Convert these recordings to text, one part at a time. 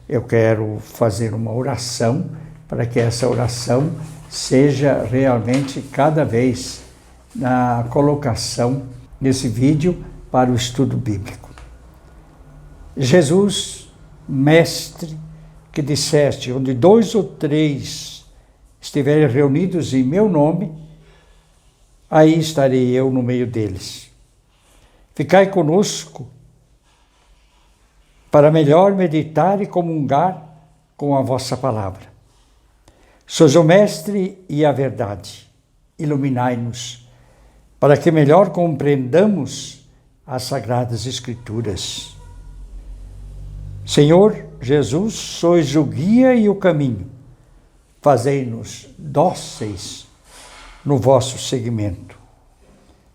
eu quero fazer uma oração para que essa oração seja realmente cada vez na colocação desse vídeo para o estudo bíblico. Jesus, mestre, que disseste, onde 2 ou 3 estiverem reunidos em meu nome, aí estarei eu no meio deles. Ficai conosco para melhor meditar e comungar com a vossa palavra. Sois o Mestre e a verdade. Iluminai-nos, para que melhor compreendamos as Sagradas Escrituras. Senhor Jesus, sois o guia e o caminho. Fazei-nos dóceis no vosso seguimento.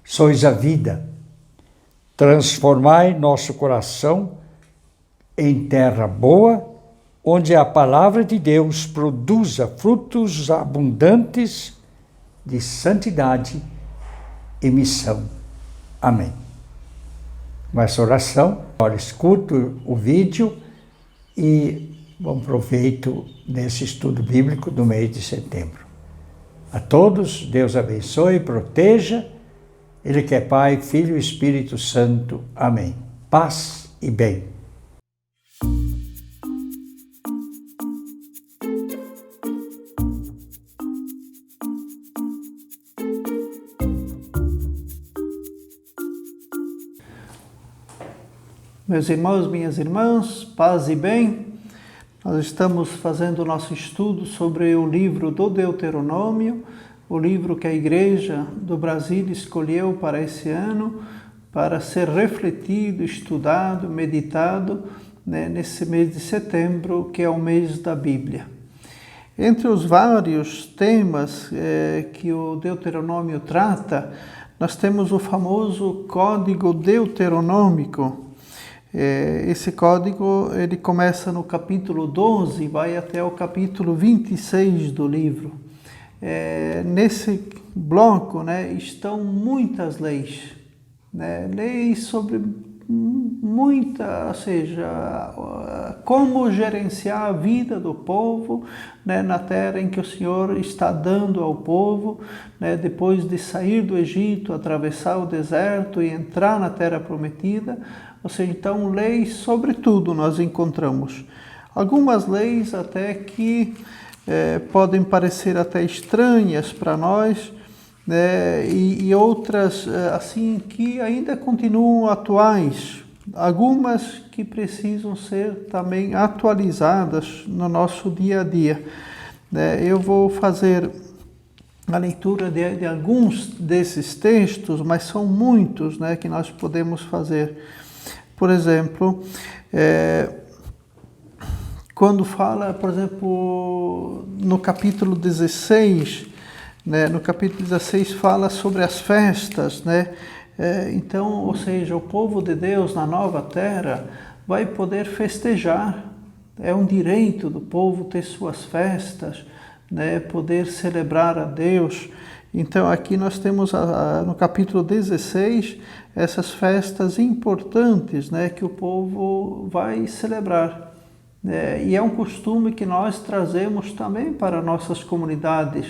Sois a vida. Transformai nosso coração em terra boa, onde a palavra de Deus produza frutos abundantes de santidade e missão. Amém. Com essa oração, agora escuto o vídeo e bom proveito nesse estudo bíblico do mês de setembro. A todos, Deus abençoe e proteja. Ele que é Pai, Filho e Espírito Santo. Amém. Paz e bem. Meus irmãos, minhas irmãs, paz e bem. Nós estamos fazendo o nosso estudo sobre o livro do Deuteronômio, o livro que a Igreja do Brasil escolheu para esse ano, para ser refletido, estudado, meditado, nesse mês de setembro, que é o mês da Bíblia. Entre os vários temas que o Deuteronômio trata, nós temos o famoso Código Deuteronômico. Esse código ele começa no capítulo 12 e vai até o capítulo 26 do livro. Nesse bloco estão muitas leis, leis sobre ou seja, como gerenciar a vida do povo na terra em que o Senhor está dando ao povo, depois de sair do Egito, atravessar o deserto e entrar na terra prometida. Ou seja, então, leis sobre tudo nós encontramos. Algumas leis até que podem parecer até estranhas para nós, e outras assim que ainda continuam atuais. Algumas que precisam ser também atualizadas no nosso dia a dia. Eu vou fazer a leitura de alguns desses textos, mas são muitos que nós podemos fazer. Por exemplo, quando fala, por exemplo, no capítulo 16, no capítulo 16 fala sobre as festas, então, ou seja, o povo de Deus na nova terra vai poder festejar. É um direito do povo ter suas festas, poder celebrar a Deus. Então, aqui nós temos no capítulo 16 essas festas importantes que o povo vai celebrar. E é um costume que nós trazemos também para nossas comunidades,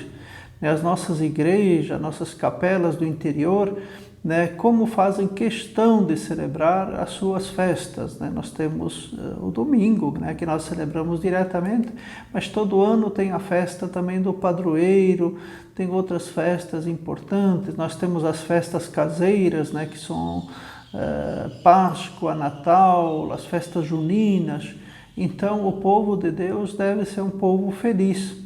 as nossas igrejas, nossas capelas do interior, como fazem questão de celebrar as suas festas. Nós temos o domingo, que nós celebramos diretamente, mas todo ano tem a festa também do padroeiro, tem outras festas importantes. Nós temos as festas caseiras, que são Páscoa, Natal, as festas juninas. Então, o povo de Deus deve ser um povo feliz.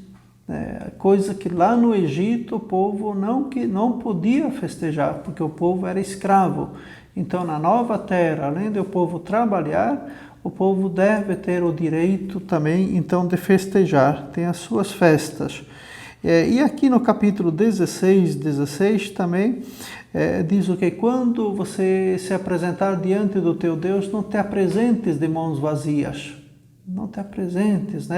Coisa que lá no Egito o povo não podia festejar, porque o povo era escravo. Então, na nova terra, além do povo trabalhar, o povo deve ter o direito também, então, de festejar, tem as suas festas. E aqui no capítulo 16 também diz o que quando você se apresentar diante do teu Deus, não te apresentes de mãos vazias. Não te apresentes,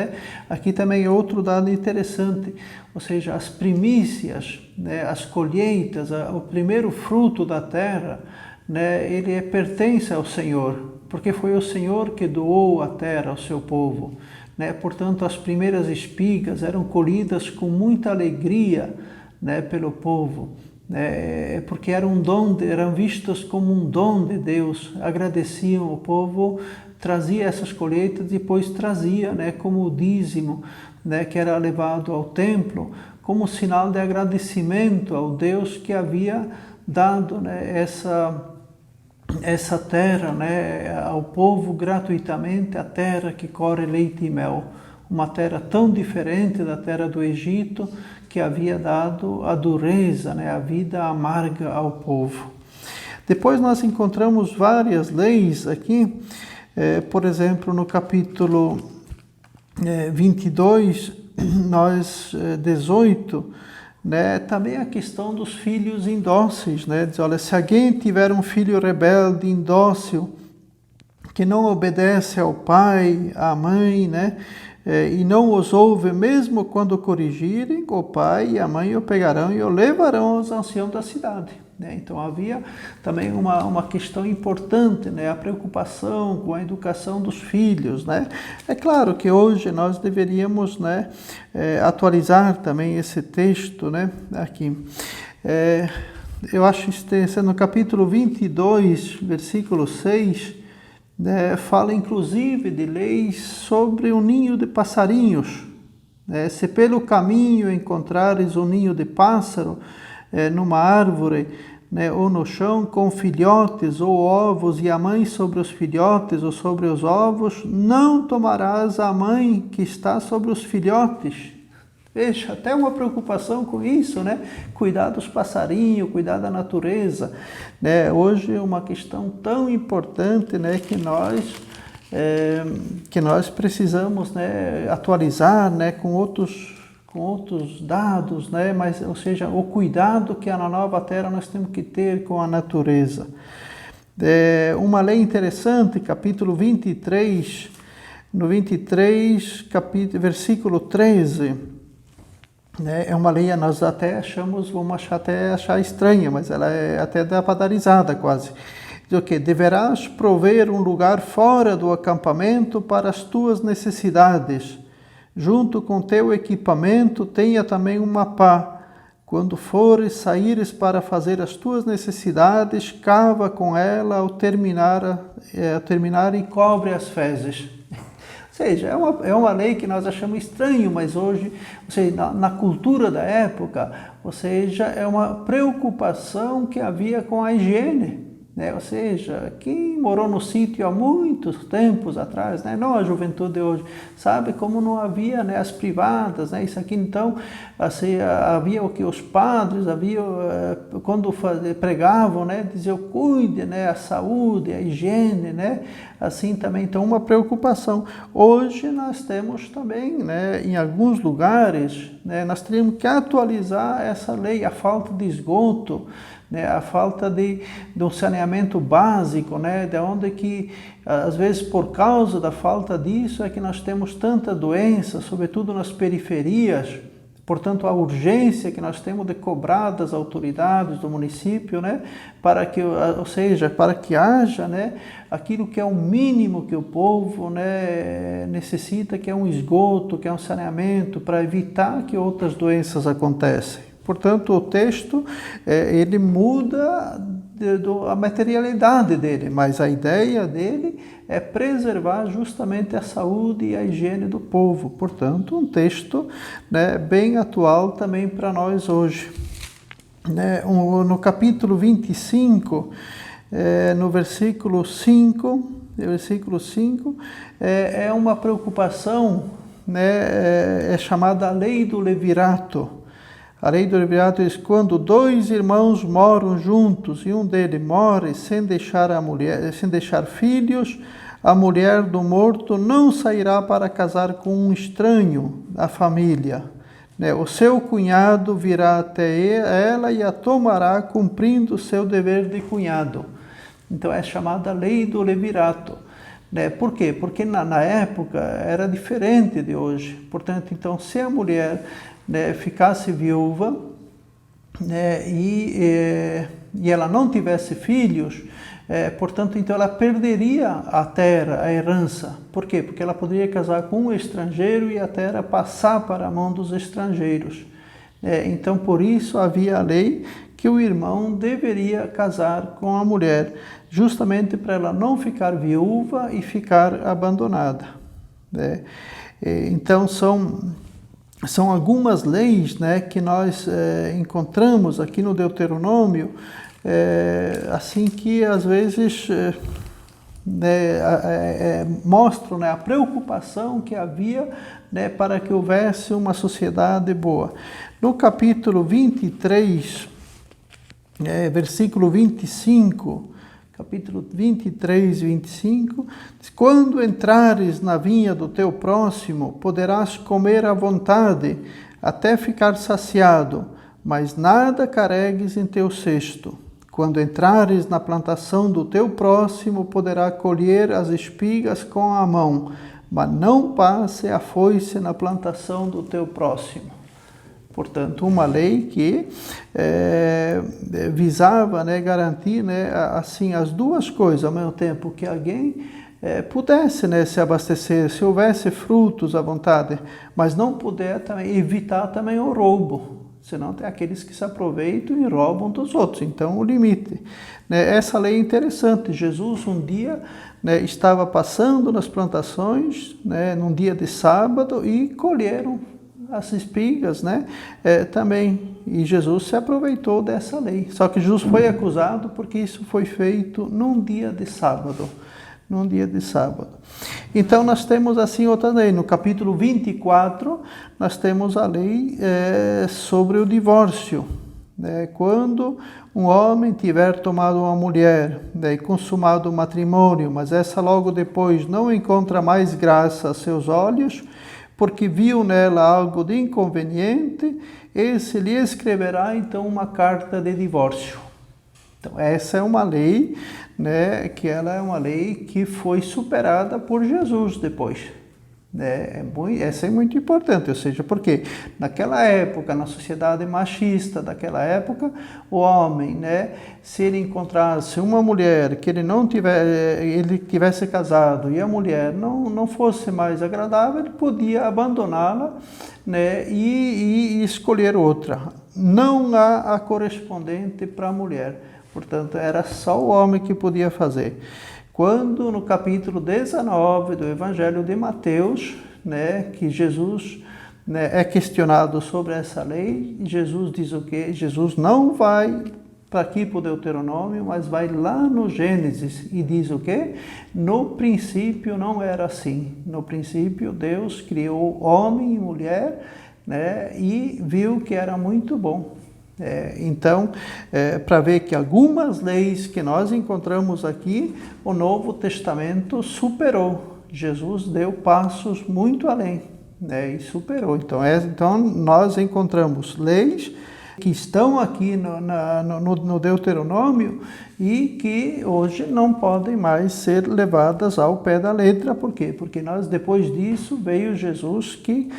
Aqui também é outro dado interessante, ou seja, as primícias, as colheitas, o primeiro fruto da terra, né, ele pertence ao Senhor, porque foi o Senhor que doou a terra ao seu povo, né? Portanto, as primeiras espigas eram colhidas com muita alegria, né, pelo povo, né? Porque era um dom, eram vistas como um dom de Deus. Agradeciam o povo, trazia essas colheitas, depois trazia, né, como o dízimo, né, que era levado ao templo, como sinal de agradecimento ao Deus que havia dado, né, essa terra, né, ao povo gratuitamente, a terra que corre leite e mel, uma terra tão diferente da terra do Egito, que havia dado a dureza, né, a vida amarga ao povo. Depois nós encontramos várias leis aqui, por exemplo, no capítulo 22, 18, né, também a questão dos filhos indóceis, né? Diz, olha, se alguém tiver um filho rebelde, indócil, que não obedece ao pai, à mãe, né, e não os ouve, mesmo quando corrigirem, o pai e a mãe o pegarão e o levarão aos anciãos da cidade. Né? Então havia também uma questão importante, né? A preocupação com a educação dos filhos. Né? É claro que hoje nós deveríamos, né, atualizar também esse texto, né, aqui. Eu acho que no capítulo 22, versículo 6, né, fala inclusive de leis sobre o ninho de passarinhos. Se pelo caminho encontrares um ninho de pássaro numa árvore, né, ou no chão, com filhotes ou ovos, e a mãe sobre os filhotes ou sobre os ovos, não tomarás a mãe que está sobre os filhotes. Veja, até uma preocupação com isso, né? Cuidar dos passarinhos, cuidar da natureza. Né? Hoje é uma questão tão importante, né, que nós precisamos, né, atualizar, né, com outros dados, né? Mas, ou seja, o cuidado que na nova terra nós temos que ter com a natureza. Uma lei interessante, capítulo 23, no 23, versículo 13, é uma lei, nós até vamos achar estranha, mas ela é até da padarizada quase. Diz o quê? Deverás prover um lugar fora do acampamento para as tuas necessidades. Junto com teu equipamento, tenha também uma pá. Quando saíres para fazer as tuas necessidades, cava com ela ao terminar e cobre as fezes. Ou seja, é uma lei que nós achamos estranho, mas hoje, ou seja, na cultura da época, ou seja, é uma preocupação que havia com a higiene. Né? Ou seja, quem morou no sítio há muitos tempos atrás, né? Não a juventude de hoje, sabe como não havia, né, as privadas, né? Isso aqui então, assim, havia o que os padres, quando pregavam, né, diziam, cuide, né, a saúde, a higiene, né? Assim também, então, uma preocupação. Hoje nós temos também, né, em alguns lugares, né, nós teríamos que atualizar essa lei, a falta de esgoto, né, a falta de um saneamento básico, né, de onde que, às vezes, por causa da falta disso, é que nós temos tanta doença, sobretudo nas periferias. Portanto, a urgência que nós temos de cobrar das autoridades do município, né, para que haja, né, aquilo que é o mínimo que o povo, né, necessita, que é um esgoto, que é um saneamento, para evitar que outras doenças aconteçam. Portanto, o texto, ele muda a materialidade dele, mas a ideia dele é preservar justamente a saúde e a higiene do povo. Portanto, um texto, né, bem atual também para nós hoje. No capítulo 25, no versículo 5, é uma preocupação, né, é chamada a lei do levirato. A lei do levirato diz: quando dois irmãos moram juntos e um deles morre sem deixar filhos, a mulher do morto não sairá para casar com um estranho da família. O seu cunhado virá até ela e a tomará, cumprindo o seu dever de cunhado. Então é chamada lei do levirato. Por quê? Porque na época era diferente de hoje. Portanto, então, se a mulher, né, ficasse viúva, né, e ela não tivesse filhos, portanto, então ela perderia a terra, a herança. Por quê? Porque ela poderia casar com um estrangeiro e a terra passar para a mão dos estrangeiros. Então, por isso havia a lei que o irmão deveria casar com a mulher, justamente para ela não ficar viúva e ficar abandonada. Então, são algumas leis, né, que nós encontramos aqui no Deuteronômio, assim que às vezes mostram, né, a preocupação que havia, né, para que houvesse uma sociedade boa. No capítulo 23, versículo 25, capítulo 23, 25, diz: quando entrares na vinha do teu próximo, poderás comer à vontade, até ficar saciado, mas nada carregues em teu cesto. Quando entrares na plantação do teu próximo, poderá colher as espigas com a mão, mas não passe a foice na plantação do teu próximo. Portanto, uma lei que visava, né, garantir, né, assim, as duas coisas ao mesmo tempo, que alguém pudesse, né, se abastecer, se houvesse frutos à vontade, mas não puder também evitar também o roubo. Senão tem aqueles que se aproveitam e roubam dos outros. Então, o limite. Essa lei é interessante. Jesus, um dia, né, estava passando nas plantações, né, num dia de sábado, e colheram as espigas, né, também. E Jesus se aproveitou dessa lei. Só que Jesus foi acusado porque isso foi feito num dia de sábado. Num dia de sábado. Então, nós temos assim outra lei. No capítulo 24, nós temos a lei sobre o divórcio. Quando um homem tiver tomado uma mulher, e consumado o matrimônio, mas essa logo depois não encontra mais graça a seus olhos, porque viu nela algo de inconveniente, esse lhe escreverá então uma carta de divórcio. Então, essa é uma lei, né, que ela é uma lei que foi superada por Jesus depois. Essa é muito importante, ou seja, porque naquela época, na sociedade machista daquela época, o homem, né, se ele encontrasse uma mulher que ele tivesse casado e a mulher não fosse mais agradável, ele podia abandoná-la, né, e escolher outra. Não há a correspondente para a mulher. Portanto, era só o homem que podia fazer. Quando no capítulo 19 do Evangelho de Mateus, né, que Jesus, né, é questionado sobre essa lei, Jesus diz o quê? Jesus não vai para aqui para o Deuteronômio, mas vai lá no Gênesis e diz o quê? No princípio não era assim. No princípio Deus criou homem e mulher, né, e viu que era muito bom. Então, para ver que algumas leis que nós encontramos aqui, o Novo Testamento superou. Jesus deu passos muito além, né, e superou. Então, nós encontramos leis que estão aqui no Deuteronômio e que hoje não podem mais ser levadas ao pé da letra. Por quê? Porque depois disso veio Jesus que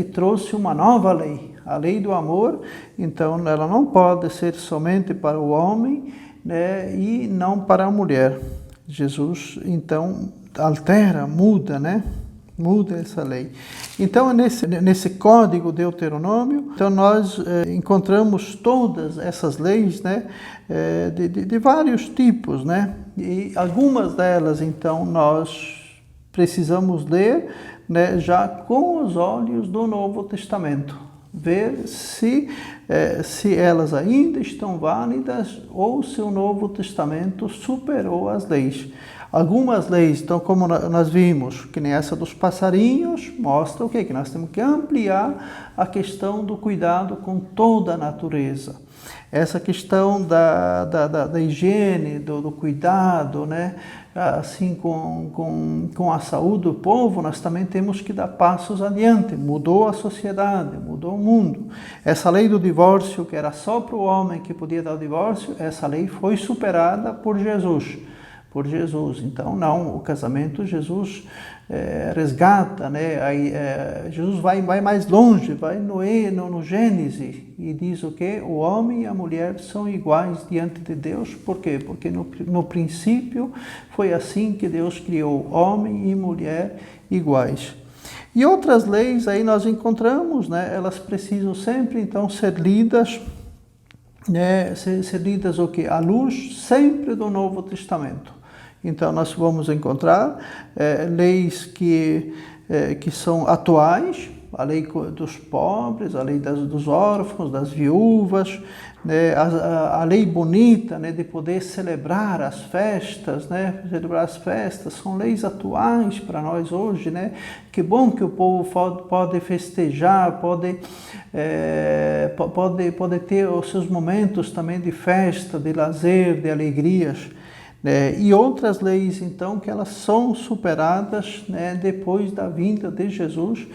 trouxe uma nova lei, a lei do amor. Então, ela não pode ser somente para o homem, né, e não para a mulher. Jesus, então, altera, muda, né? Muda essa lei. Então, nesse código Deuteronômio, então nós encontramos todas essas leis, né, de vários tipos, né? E algumas delas, então, nós precisamos ler, né, já com os olhos do Novo Testamento. Ver se elas ainda estão válidas ou se o Novo Testamento superou as leis. Algumas leis, então, como nós vimos, que nem essa dos passarinhos, mostra o quê? Que nós temos que ampliar a questão do cuidado com toda a natureza. Essa questão da higiene, do cuidado, né? Assim, com a saúde do povo, nós também temos que dar passos adiante. Mudou a sociedade, mudou o mundo. Essa lei do divórcio, que era só para o homem que podia dar o divórcio, essa lei foi superada por Jesus. por Jesus. Então, não, o casamento, Jesus resgata, né? Aí, Jesus vai mais longe, vai no Gênesis e diz o quê? O homem e a mulher são iguais diante de Deus. Por quê? Porque no princípio foi assim que Deus criou homem e mulher iguais. E outras leis aí nós encontramos, né? Elas precisam sempre então ser lidas, né? Ser lidas o quê? À luz sempre do Novo Testamento. Então, nós vamos encontrar leis que são atuais, a lei dos pobres, a lei dos órfãos, das viúvas, né? A lei bonita, né? De poder celebrar as festas, né? Celebrar as festas, são leis atuais para nós hoje, né? Que bom que o povo pode festejar, pode ter os seus momentos também de festa, de lazer, de alegrias. E outras leis, então, que elas são superadas, né, depois da vinda de Jesus,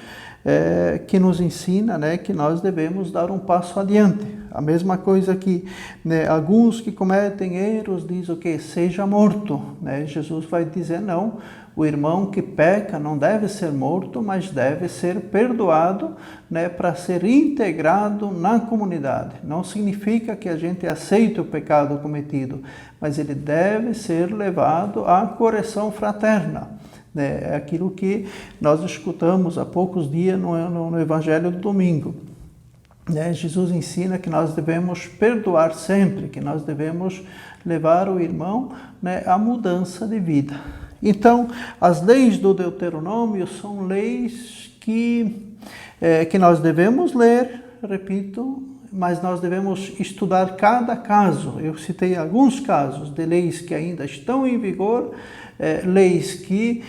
que nos ensina, né, que nós devemos dar um passo adiante. A mesma coisa que, né, alguns que cometem erros dizem o quê? Seja morto. Né? Jesus vai dizer não. O irmão que peca não deve ser morto, mas deve ser perdoado, né, para ser integrado na comunidade. Não significa que a gente aceite o pecado cometido, mas ele deve ser levado à correção fraterna. É aquilo que nós escutamos há poucos dias no Evangelho do domingo. Jesus ensina que nós devemos perdoar sempre, que nós devemos levar o irmão, né, à mudança de vida. Então, as leis do Deuteronômio são leis que nós devemos ler, repito, mas nós devemos estudar cada caso. Eu citei alguns casos de leis que ainda estão em vigor, leis que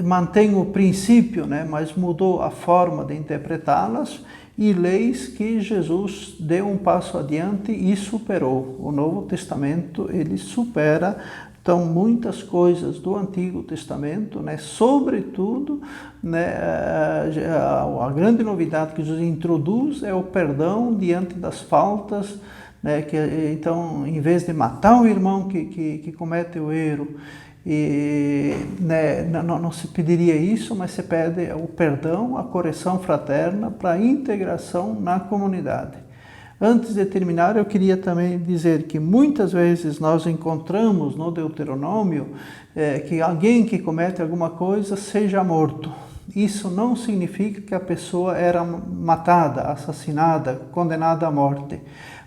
mantêm o princípio, né, mas mudou a forma de interpretá-las, e leis que Jesus deu um passo adiante e superou. O Novo Testamento, ele supera então muitas coisas do Antigo Testamento, né? Sobretudo, né, a grande novidade que Jesus introduz é o perdão diante das faltas, né? Então, em vez de matar o irmão que comete o erro, né, não se pediria isso, mas se pede o perdão, a correção fraterna para a integração na comunidade. Antes de terminar, eu queria também dizer que muitas vezes nós encontramos no Deuteronômio que alguém que comete alguma coisa seja morto. Isso não significa que a pessoa era matada, assassinada, condenada à morte.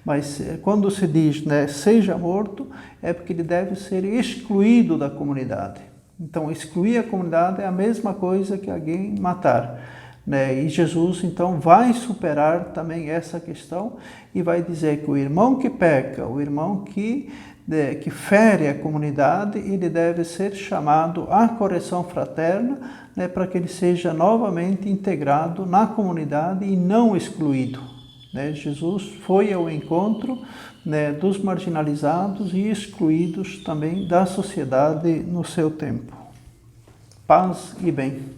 Mas quando se diz, né, seja morto, é porque ele deve ser excluído da comunidade. Então, excluir a comunidade é a mesma coisa que alguém matar. E Jesus, então, vai superar também essa questão e vai dizer que o irmão que peca, o irmão que fere a comunidade, ele deve ser chamado à correção fraterna, né, para que ele seja novamente integrado na comunidade e não excluído. Jesus foi ao encontro, né, dos marginalizados e excluídos também da sociedade no seu tempo. Paz e bem.